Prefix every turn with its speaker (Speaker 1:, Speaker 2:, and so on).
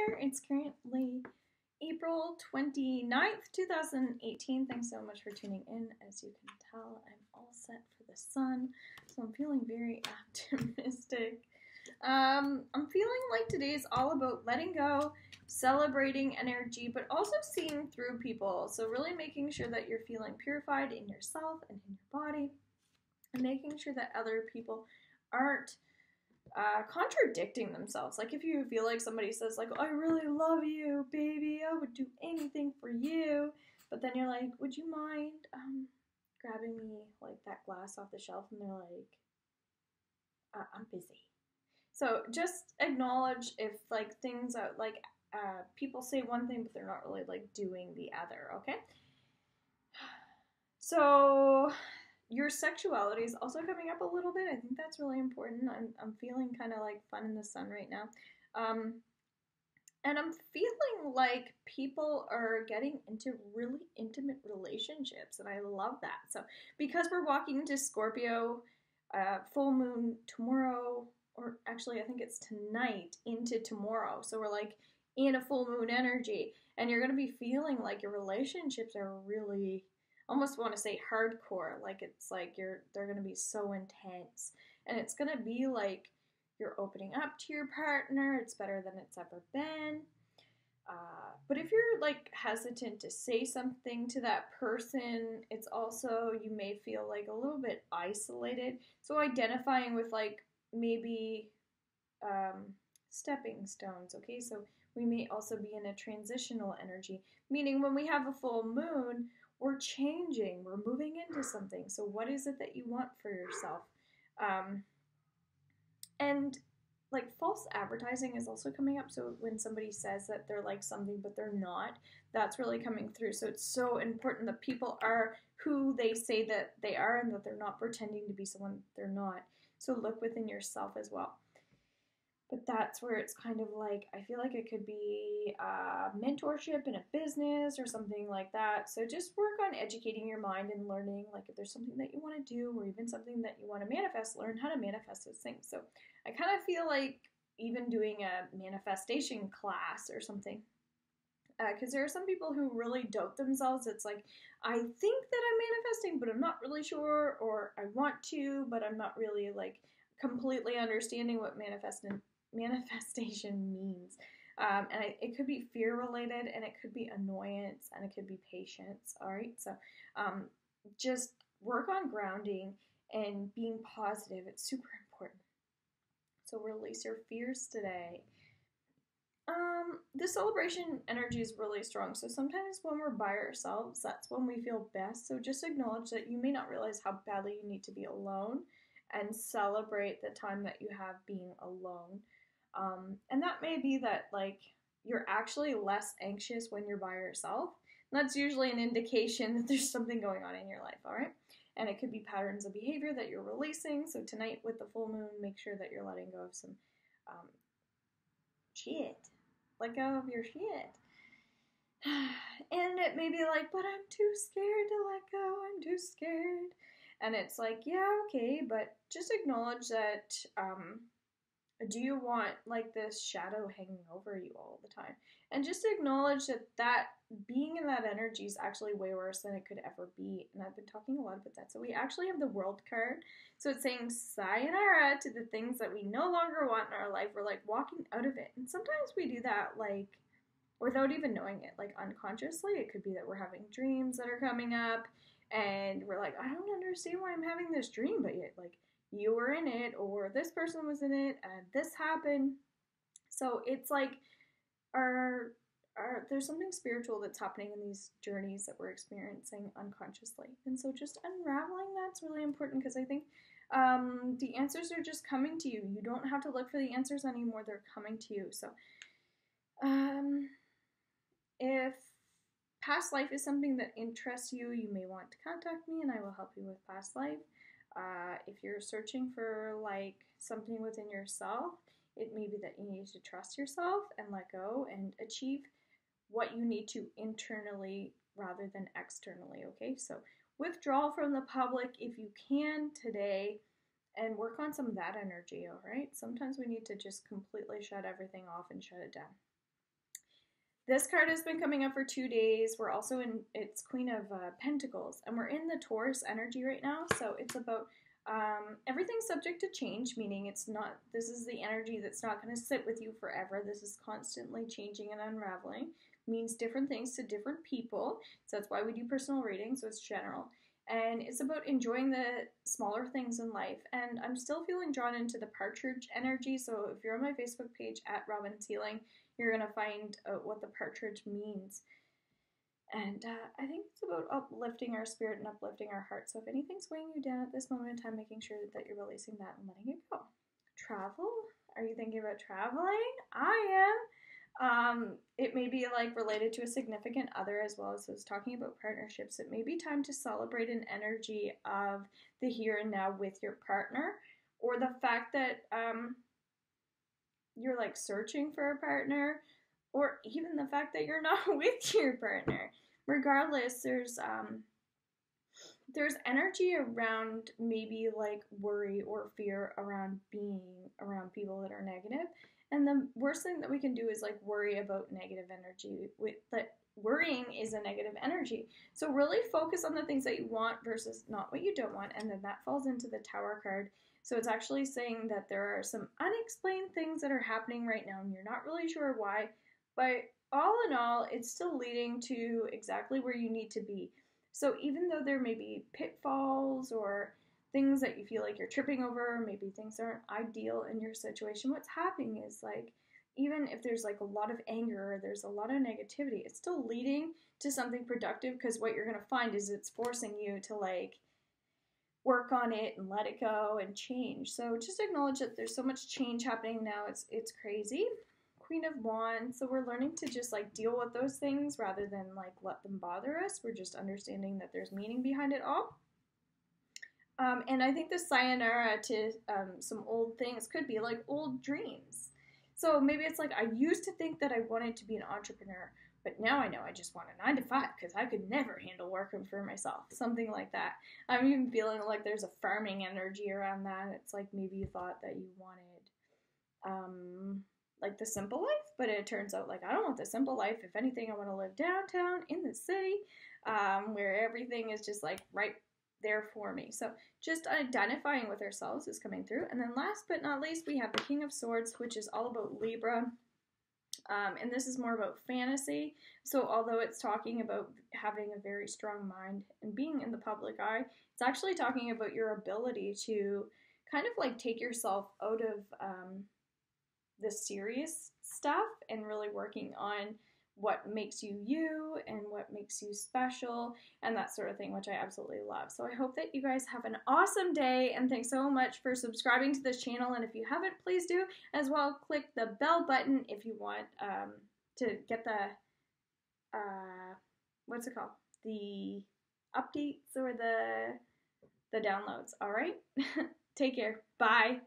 Speaker 1: there. It's currently April 29th, 2018. Thanks so much for tuning in. As you can tell, I'm all set for the sun, so I'm feeling very optimistic. I'm feeling like today is all about letting go, celebrating energy, but also seeing through people. So, really making sure that you're feeling purified in yourself and in your body, and making sure that other people aren't contradicting themselves. Like if you feel like somebody says like, "I really love you, baby. I would do anything for you," but then you're like, "Would you mind grabbing me like that glass off the shelf?" And they're like, "I'm busy." So just acknowledge if like things are like people say one thing but they're not really like doing the other. Okay. So your sexuality is also coming up a little bit. I think that's really important. I'm feeling kind of like fun in the sun right now. Um, and I'm feeling like people are getting into really intimate relationships, and I love that. So, because we're walking into Scorpio, full moon tomorrow, or actually, I think it's tonight into tomorrow. So, we're like in a full moon energy, and you're going to be feeling like your relationships are really almost want to say hardcore, like it's like they're going to be so intense, and it's going to be like you're opening up to your partner. It's better than it's ever been. But if you're like hesitant to say something to that person, it's also you may feel like a little bit isolated. So identifying with like maybe stepping stones. Okay, so we may also be in a transitional energy, meaning when we have a full moon, we're changing, we're moving into something. So what is it that you want for yourself? And like false advertising is also coming up. So when somebody says that they're like something but they're not, that's really coming through. So it's so important that people are who they say that they are and that they're not pretending to be someone they're not. So look within yourself as well. But that's where it's kind of like, I feel like it could be mentorship in a business or something like that. So just work on educating your mind and learning, like if there's something that you want to do or even something that you want to manifest, learn how to manifest those things. So I kind of feel like even doing a manifestation class or something. Because there are some people who really doubt themselves. It's like, I think that I'm manifesting, but I'm not really sure, or I want to, but I'm not really like completely understanding what manifestation means. It could be fear related, and it could be annoyance, and it could be patience. All right, so um, just work on grounding and being positive. It's super important. So release your fears today. The celebration energy is really strong. So sometimes when we're by ourselves, that's when we feel best. So just acknowledge that you may not realize how badly you need to be alone and celebrate the time that you have being alone. And that may be that like you're actually less anxious when you're by yourself. And that's usually an indication that there's something going on in your life, all right? And it could be patterns of behavior that you're releasing. So tonight with the full moon, make sure that you're letting go of some shit. Let go of your shit. And it may be like, but I'm too scared to let go. I'm too scared. And it's like, yeah, okay, but just acknowledge that do you want like this shadow hanging over you all the time? And just acknowledge that being in that energy is actually way worse than it could ever be. And I've been talking a lot about that. So we actually have the world card. So it's saying sayonara to the things that we no longer want in our life. We're like walking out of it. And sometimes we do that like without even knowing it, like unconsciously. It could be that we're having dreams that are coming up and we're like, I don't understand why I'm having this dream, but yet like you were in it, or this person was in it, and this happened. So it's like there's something spiritual that's happening in these journeys that we're experiencing unconsciously. And so just unraveling that's really important, because I think the answers are just coming to you. You don't have to look for the answers anymore. They're coming to you. So if past life is something that interests you, you may want to contact me and I will help you with past life. If you're searching for like something within yourself, it may be that you need to trust yourself and let go and achieve what you need to internally rather than externally. Okay, so withdraw from the public if you can today and work on some of that energy. All right, sometimes we need to just completely shut everything off and shut it down. This card has been coming up for 2 days. We're also in, it's Queen of Pentacles, and we're in the Taurus energy right now. So it's about everything's subject to change, meaning it's not, this is the energy that's not going to sit with you forever. This is constantly changing and unraveling. Means different things to different people. So that's why we do personal readings, so it's general. And it's about enjoying the smaller things in life. And I'm still feeling drawn into the partridge energy. So if you're on my Facebook page at Robin's Healing, you're going to find out what the partridge means. And I think it's about uplifting our spirit and uplifting our heart. So if anything's weighing you down at this moment in time, making sure that you're releasing that and letting it go. Travel? Are you thinking about traveling? I am. It may be like related to a significant other as well as talking about partnerships. It may be time to celebrate an energy of the here and now with your partner, or the fact that you're like searching for a partner, or even the fact that you're not with your partner. Regardless, there's energy around maybe like worry or fear around being around people that are negative. And the worst thing that we can do is like worry about negative energy. That worrying is a negative energy. So really focus on the things that you want versus not what you don't want. And then that falls into the Tower card. So it's actually saying that there are some unexplained things that are happening right now and you're not really sure why. But all in all, it's still leading to exactly where you need to be. So even though there may be pitfalls or things that you feel like you're tripping over, maybe things aren't ideal in your situation, what's happening is like, even if there's like a lot of anger or there's a lot of negativity, it's still leading to something productive, because what you're going to find is it's forcing you to like work on it and let it go and change. So just acknowledge that there's so much change happening now. It's crazy. Queen of Wands. So we're learning to just like deal with those things rather than like let them bother us. We're just understanding that there's meaning behind it all. And I think the sayonara to some old things could be like old dreams. So maybe it's like, I used to think that I wanted to be an entrepreneur, but now I know I just want a 9-to-5 because I could never handle working for myself. Something like that. I'm even feeling like there's a farming energy around that. It's like maybe you thought that you wanted like the simple life, but it turns out like I don't want the simple life. If anything, I want to live downtown in the city, where everything is just like right there for me. So just identifying with ourselves is coming through. And then last but not least, we have the King of Swords, which is all about Libra. And this is more about fantasy. So although it's talking about having a very strong mind and being in the public eye, it's actually talking about your ability to kind of like take yourself out of the serious stuff and really working on what makes you you and what makes you special and that sort of thing, which I absolutely love. So I hope that you guys have an awesome day, and thanks so much for subscribing to this channel. And if you haven't, please do as well. Click the bell button if you want to get the what's it called, the updates or the downloads. All right. Take care. Bye.